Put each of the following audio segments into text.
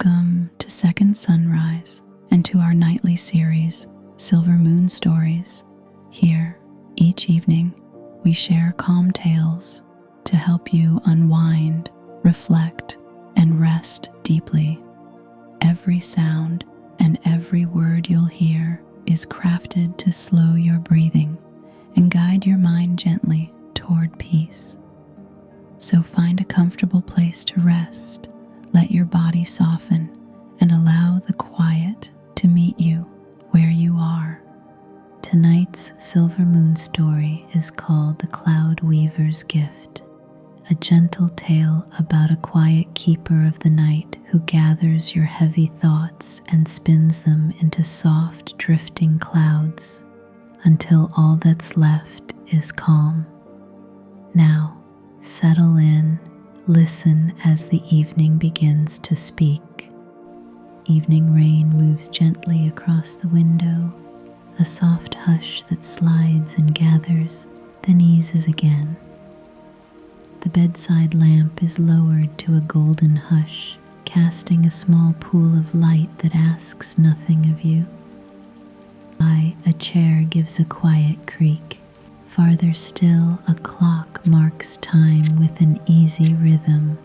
Welcome to Second Sunrise and to our nightly series, Silver Moon Stories. Here, each evening, we share calm tales to help you unwind, reflect, and rest deeply. Every sound and every word you'll hear is crafted to slow your breathing and guide your mind gently toward peace. So find a comfortable place to rest. Let your body soften and allow the quiet to meet you where you are. Tonight's Silver Moon story is called The Cloud Weaver's Gift, a gentle tale about a quiet keeper of the night who gathers your heavy thoughts and spins them into soft, drifting clouds until all that's left is calm. Now, settle in. Listen as the evening begins to speak. Evening rain moves gently across the window, a soft hush that slides and gathers, then eases again. The bedside lamp is lowered to a golden hush, casting a small pool of light that asks nothing of you. A chair gives a quiet creak. Farther still, a clock marks time with an easy rhythm.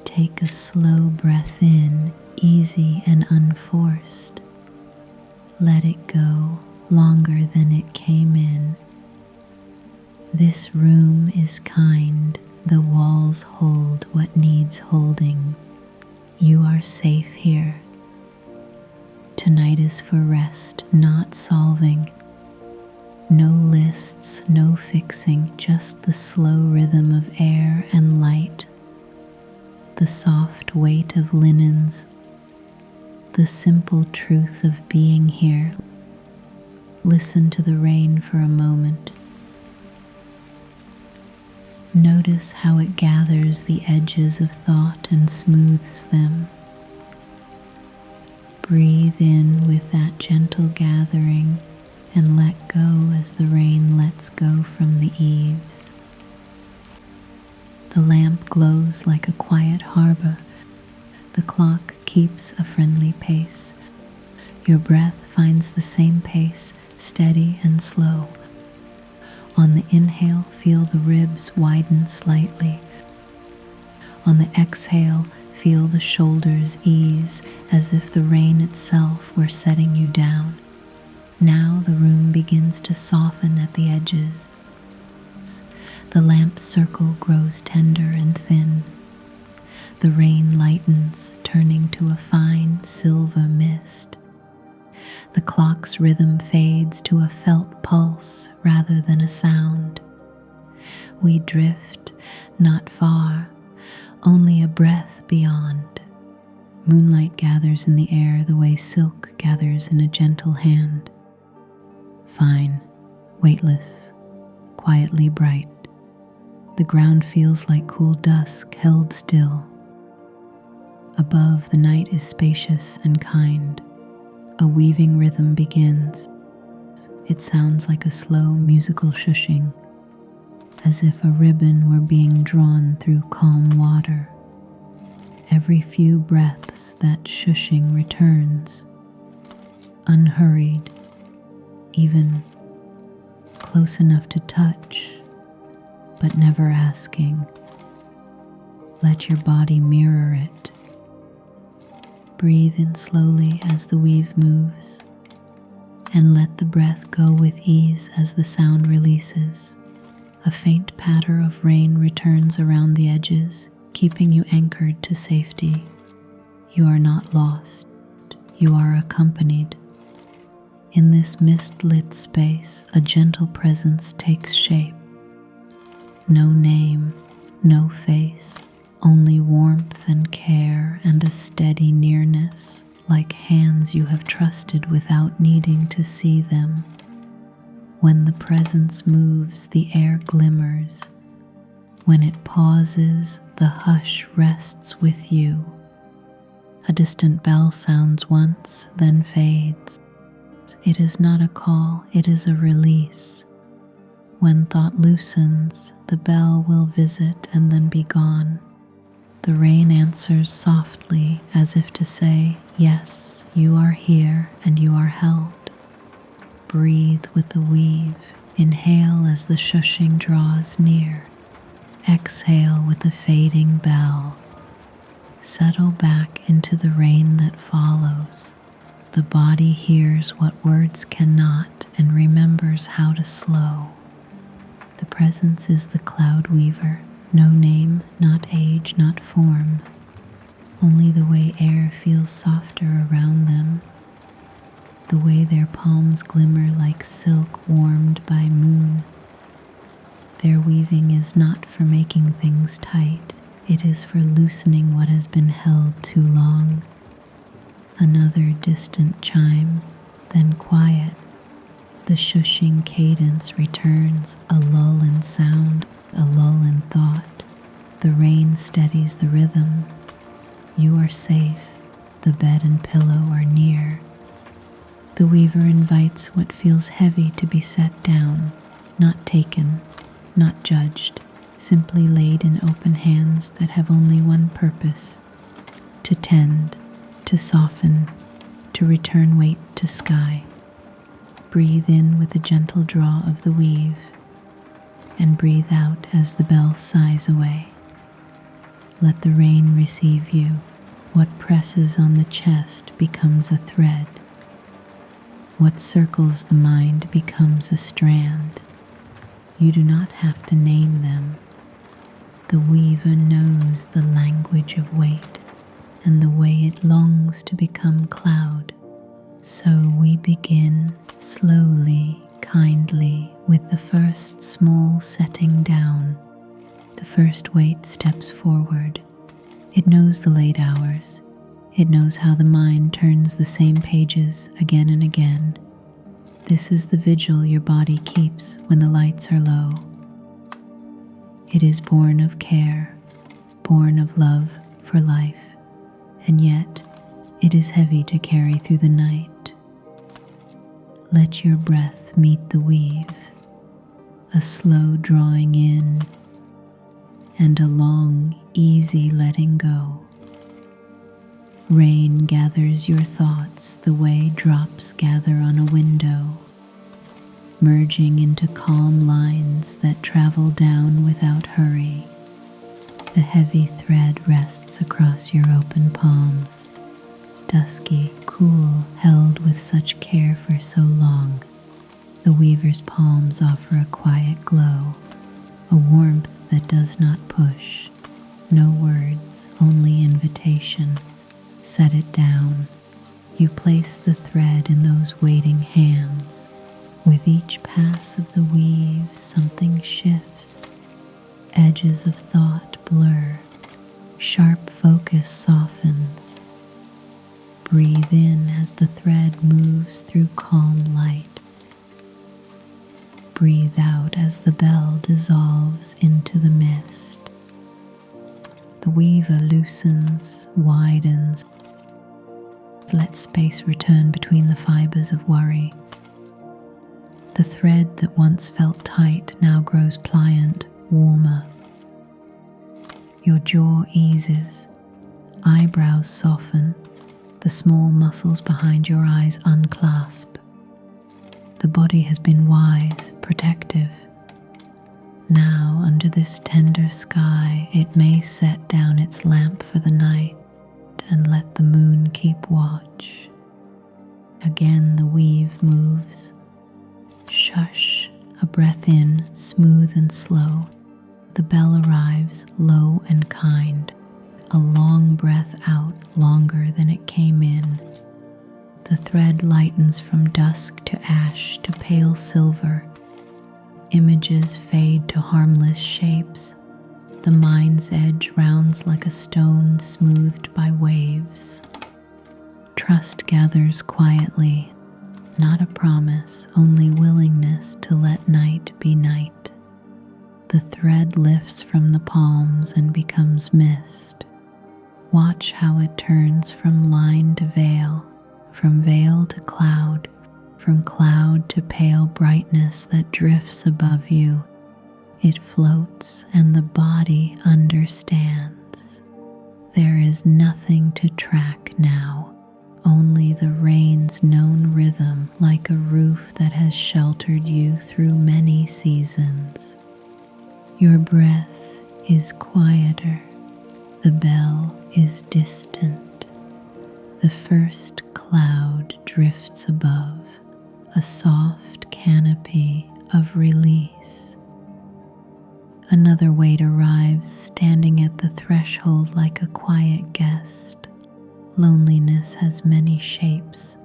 Take a slow breath in, easy and unforced. Let it go longer than it came in. This room is kind, the walls hold what needs holding. You are safe here. Tonight is for rest, not solving. No lists, no fixing, just the slow rhythm of air and light, the soft weight of linens, the simple truth of being here. Listen to the rain for a moment. Notice how it gathers the edges of thought and smooths them. Breathe in with that gentle gathering and let go as the rain lets go from the eaves. The lamp glows like a quiet harbor. The clock keeps a friendly pace. Your breath finds the same pace, steady and slow. On the inhale, feel the ribs widen slightly. On the exhale, feel the shoulders ease as if the rain itself were setting you down. Now the room begins to soften at the edges. The lamp's circle grows tender and thin. The rain lightens, turning to a fine silver mist. The clock's rhythm fades to a felt pulse rather than a sound. We drift, not far, only a breath beyond. Moonlight gathers in the air the way silk gathers in a gentle hand. Fine, weightless, quietly bright. The ground feels like cool dusk held still. Above, the night is spacious and kind. A weaving rhythm begins. It sounds like a slow musical shushing, as if a ribbon were being drawn through calm water. Every few breaths, that shushing returns, unhurried, even close enough to touch, but never asking. Let your body mirror it. Breathe in slowly as the weave moves, and let the breath go with ease as the sound releases. A faint patter of rain returns around the edges, keeping you anchored to safety. You are not lost. You are accompanied. In this mist-lit space, a gentle presence takes shape. No name, no face, only warmth and care and a steady nearness, like hands you have trusted without needing to see them. When the presence moves, the air glimmers. When it pauses, the hush rests with you. A distant bell sounds once, then fades. It is not a call, it is a release. When thought loosens, the bell will visit and then be gone. The rain answers softly as if to say, yes, you are here and you are held. Breathe with the weave. Inhale as the shushing draws near. Exhale with the fading bell. Settle back into the rain that follows. The body hears what words cannot and remembers how to slow. The presence is the cloud weaver. No name, not age, not form. Only the way air feels softer around them. The way their palms glimmer like silk warmed by moon. Their weaving is not for making things tight. It is for loosening what has been held too long. Another distant chime, then quiet. The shushing cadence returns, a lull in sound, a lull in thought. The rain steadies the rhythm. You are safe. The bed and pillow are near. The weaver invites what feels heavy to be set down, not taken, not judged, simply laid in open hands that have only one purpose: to tend, to soften, to return weight to sky. Breathe in with the gentle draw of the weave, and breathe out as the bell sighs away. Let the rain receive you. What presses on the chest becomes a thread. What circles the mind becomes a strand. You do not have to name them. The weaver knows the language of weight and the way it longs to become cloud. So we begin slowly, kindly, with the first small setting down. The first weight steps forward. It knows the late hours. It knows how the mind turns the same pages again and again. This is the vigil your body keeps when the lights are low. It is born of care, born of love for life, and yet it is heavy to carry through the night. Let your breath meet the weave, a slow drawing in and a long, easy letting go. Rain gathers your thoughts the way drops gather on a window, merging into calm lines that travel down without hurry. The heavy thread rests across your open palms, dusky, cool, held with such care for so long. The weaver's palms offer a quiet glow, a warmth that does not push. No words, only invitation. Set it down. You place the thread in those waiting hands. With each pass of the weave, something shifts. Edges of thought blur. Sharp focus softens. Breathe in as the thread moves through calm light. Breathe out as the bell dissolves into the mist. The weaver loosens, widens. Let space return between the fibers of worry. The thread that once felt tight now grows pliant, warmer. Your jaw eases, eyebrows soften, the small muscles behind your eyes unclasp. The body has been wise, protective. Now, under this tender sky, it may set down its lamp for the night and let the moon keep watch. Again the weave moves. Shush, a breath in, smooth and slow. The bell arrives, low and kind. A long breath out, longer than it came in. The thread lightens from dusk to ash to pale silver. Images fade to harmless shapes. The mind's edge rounds like a stone smoothed by waves. Trust gathers quietly, not a promise, only willingness to let night be night. The thread lifts from the palms and becomes mist. Watch how it turns from line to veil, from veil to cloud, from cloud to pale brightness that drifts above you. It floats and the body understands. There is nothing to track now, only the rain's known rhythm, like a roof that has sheltered you through many seasons. Your breath is quieter, the bell is distant, the first cloud drifts above, a soft canopy of release. Another weight arrives, standing at the threshold like a quiet guest. Loneliness has many shapes: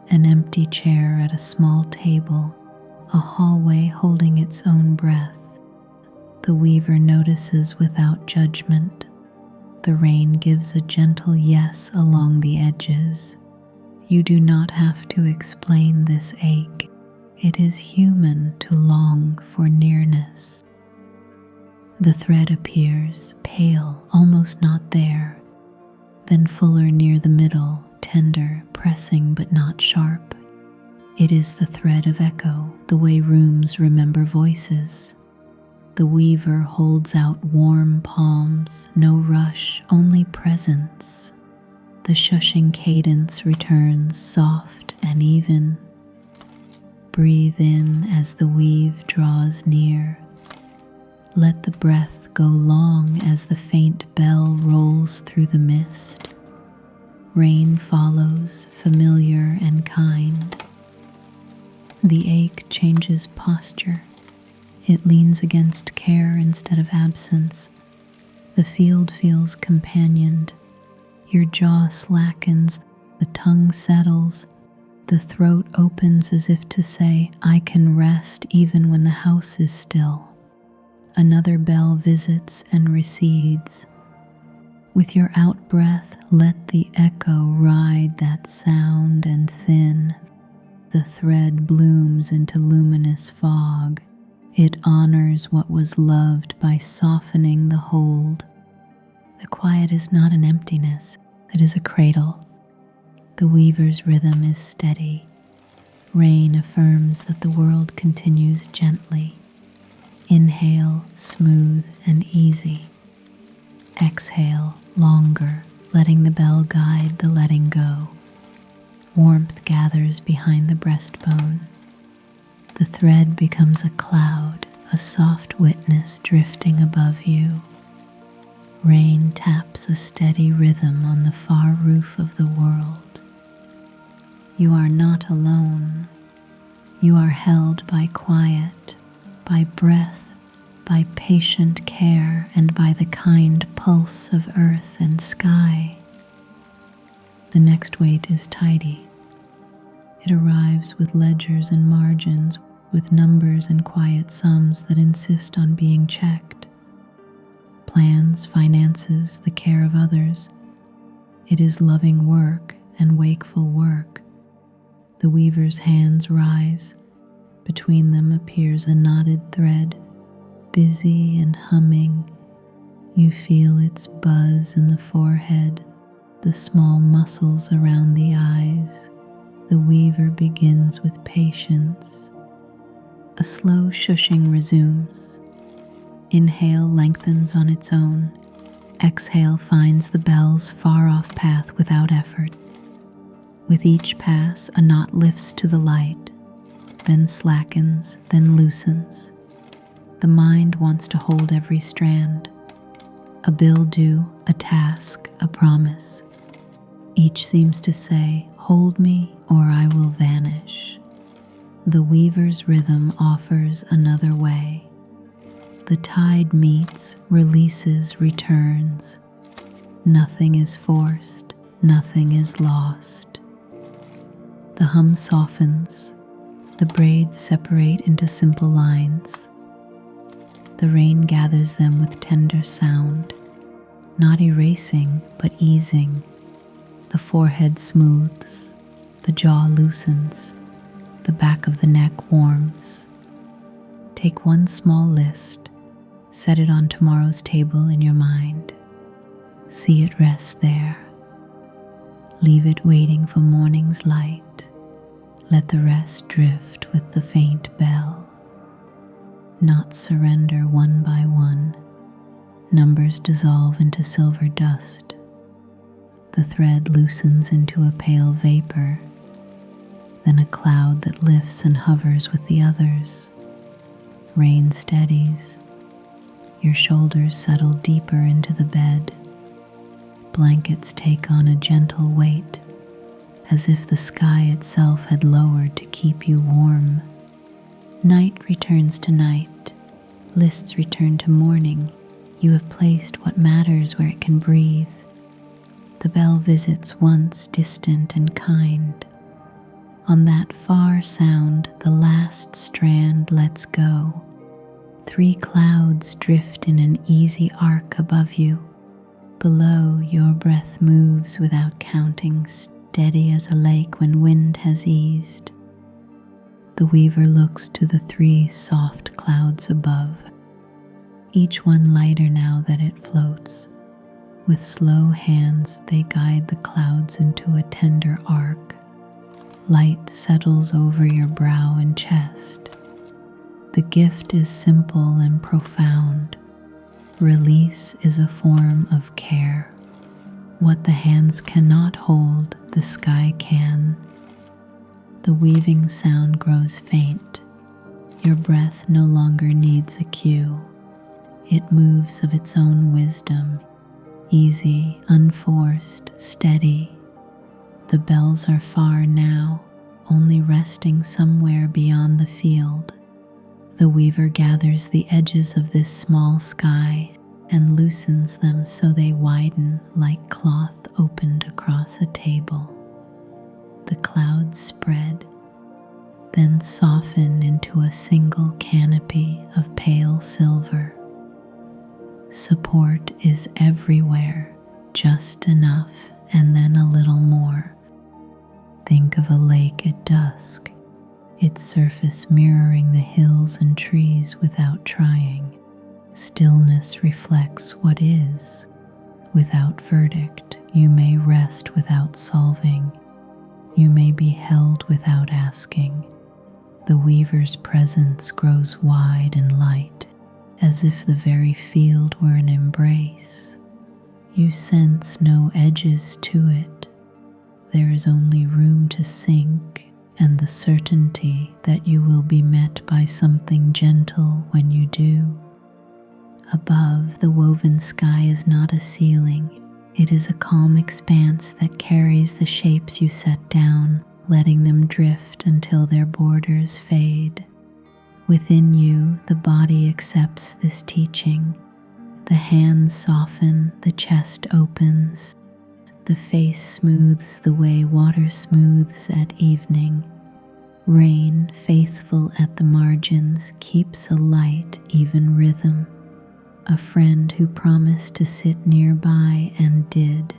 an empty chair at a small table, a hallway holding its own breath. The weaver notices without judgment. The rain gives a gentle yes along the edges. You do not have to explain this ache. It is human to long for nearness. The thread appears, pale, almost not there, then fuller near the middle, tender, pressing but not sharp. It is the thread of echo, the way rooms remember voices. The weaver holds out warm palms, no rush, only presence. The shushing cadence returns, soft and even. Breathe in as the weave draws near. Let the breath go long as the faint bell rolls through the mist. Rain follows, familiar and kind. The ache changes posture. It leans against care instead of absence. The field feels companioned. Your jaw slackens, the tongue settles, the throat opens as if to say, I can rest even when the house is still. Another bell visits and recedes. With your out-breath, let the echo ride that sound, and thin, the thread blooms into luminous fog. It honors what was loved by softening the hold. The quiet is not an emptiness, it is a cradle. The weaver's rhythm is steady. Rain affirms that the world continues gently. Inhale, smooth and easy. Exhale, longer, letting the bell guide the letting go. Warmth gathers behind the breastbone. The thread becomes a cloud, a soft witness drifting above you. Rain taps a steady rhythm on the far roof of the world. You are not alone. You are held by quiet, by breath, by patient care, and by the kind pulse of earth and sky. The next weight is tidy. It arrives with ledgers and margins, with numbers and quiet sums that insist on being checked. Plans, finances, the care of others. It is loving work and wakeful work. The weaver's hands rise. Between them appears a knotted thread, busy and humming. You feel its buzz in the forehead, the small muscles around the eyes. The weaver begins with patience. A slow shushing resumes. Inhale lengthens on its own. Exhale finds the bell's far-off path without effort. With each pass, a knot lifts to the light, then slackens, then loosens. The mind wants to hold every strand. A bill due, a task, a promise. Each seems to say, hold me or I will vanish. The weaver's rhythm offers another way. The tide meets, releases, returns. Nothing is forced, nothing is lost. The hum softens. The braids separate into simple lines. The rain gathers them with tender sound, not erasing but easing. The forehead smooths, the jaw loosens, the back of the neck warms. Take one small list, set it on tomorrow's table in your mind. See it rest there. Leave it waiting for morning's light. Let the rest drift with the faint bell. Not surrender one by one. Numbers dissolve into silver dust. The thread loosens into a pale vapor, then a cloud that lifts and hovers with the others. Rain steadies. Your shoulders settle deeper into the bed. Blankets take on a gentle weight, as if the sky itself had lowered to keep you warm. Night returns to night. Lists return to morning. You have placed what matters where it can breathe. The bell visits once distant and kind. On that far sound, the last strand lets go. 3 clouds drift in an easy arc above you. Below, your breath moves without counting, steady as a lake when wind has eased. The weaver looks to the 3 soft clouds above, each one lighter now that it floats. With slow hands, they guide the clouds into a tender arc. Light settles over your brow and chest. The gift is simple and profound. Release is a form of care. What the hands cannot hold, the sky can. The weaving sound grows faint. Your breath no longer needs a cue. It moves of its own wisdom, easy, unforced, steady. The bells are far now, only resting somewhere beyond the field. The weaver gathers the edges of this small sky and loosens them so they widen like cloth opened across a table. The clouds spread, then soften into a single canopy of pale silver. Support is everywhere, just enough and then a little more. Think of a lake at dusk, its surface mirroring the hills and trees without trying. Stillness reflects what is. Without verdict, you may rest without solving. You may be held without asking. The weaver's presence grows wide and light, as if the very field were an embrace. You sense no edges to it. There is only room to sink and the certainty that you will be met by something gentle when you do. Above, the woven sky is not a ceiling. It is a calm expanse that carries the shapes you set down, letting them drift until their borders fade. Within you, the body accepts this teaching. The hands soften, the chest opens, the face smooths the way water smooths at evening. Rain, faithful at the margins, keeps a light, even rhythm. A friend who promised to sit nearby and did.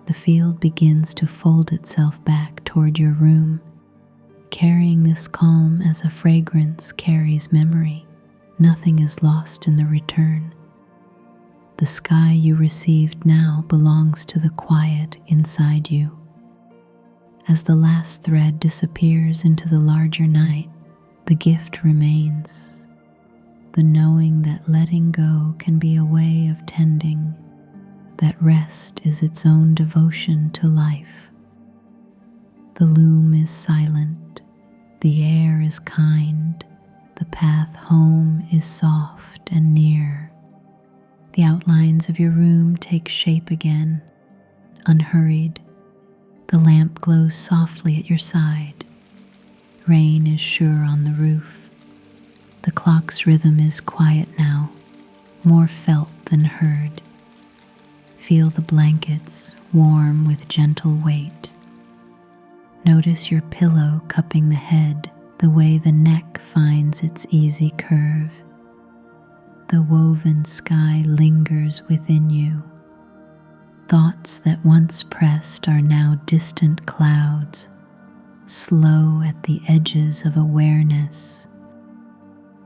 The field begins to fold itself back toward your room, carrying this calm as a fragrance carries memory. Nothing is lost in the return. The sky you received now belongs to the quiet inside you. As the last thread disappears into the larger night, the gift remains. The knowing that letting go can be a way of tending, that rest is its own devotion to life. The loom is silent, the air is kind, the path home is soft and near. The outlines of your room take shape again, unhurried. The lamp glows softly at your side. Rain is sure on the roof. The clock's rhythm is quiet now, more felt than heard. Feel the blankets, warm with gentle weight. Notice your pillow cupping the head, the way the neck finds its easy curve. The woven sky lingers within you. Thoughts that once pressed are now distant clouds, slow at the edges of awareness.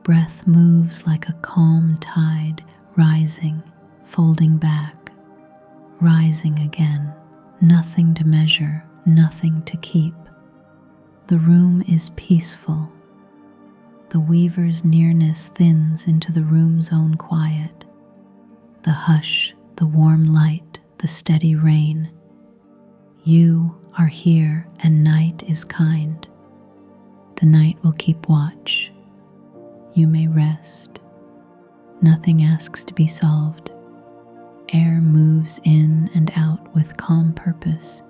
Breath moves like a calm tide, rising, folding back, rising again. Nothing to measure, nothing to keep. The room is peaceful. The weaver's nearness thins into the room's own quiet. The hush, the warm light, the steady rain. You are here and night is kind. The night will keep watch. You may rest. Nothing asks to be solved. Air moves in and out with calm purpose,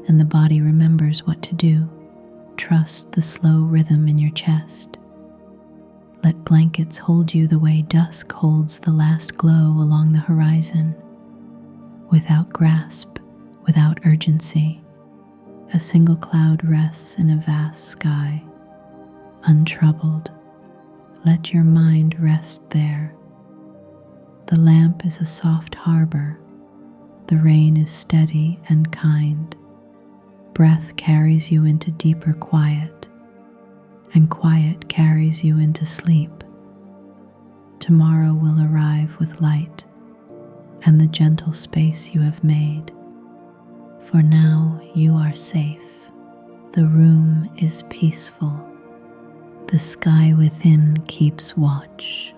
and the body remembers what to do. Trust the slow rhythm in your chest. Let blankets hold you the way dusk holds the last glow along the horizon. Without grasp, without urgency, a single cloud rests in a vast sky. Untroubled, let your mind rest there. The lamp is a soft harbor. The rain is steady and kind. Breath carries you into deeper quiet, and quiet carries you into sleep. Tomorrow will arrive with light and the gentle space you have made. For now you are safe. The room is peaceful. The sky within keeps watch.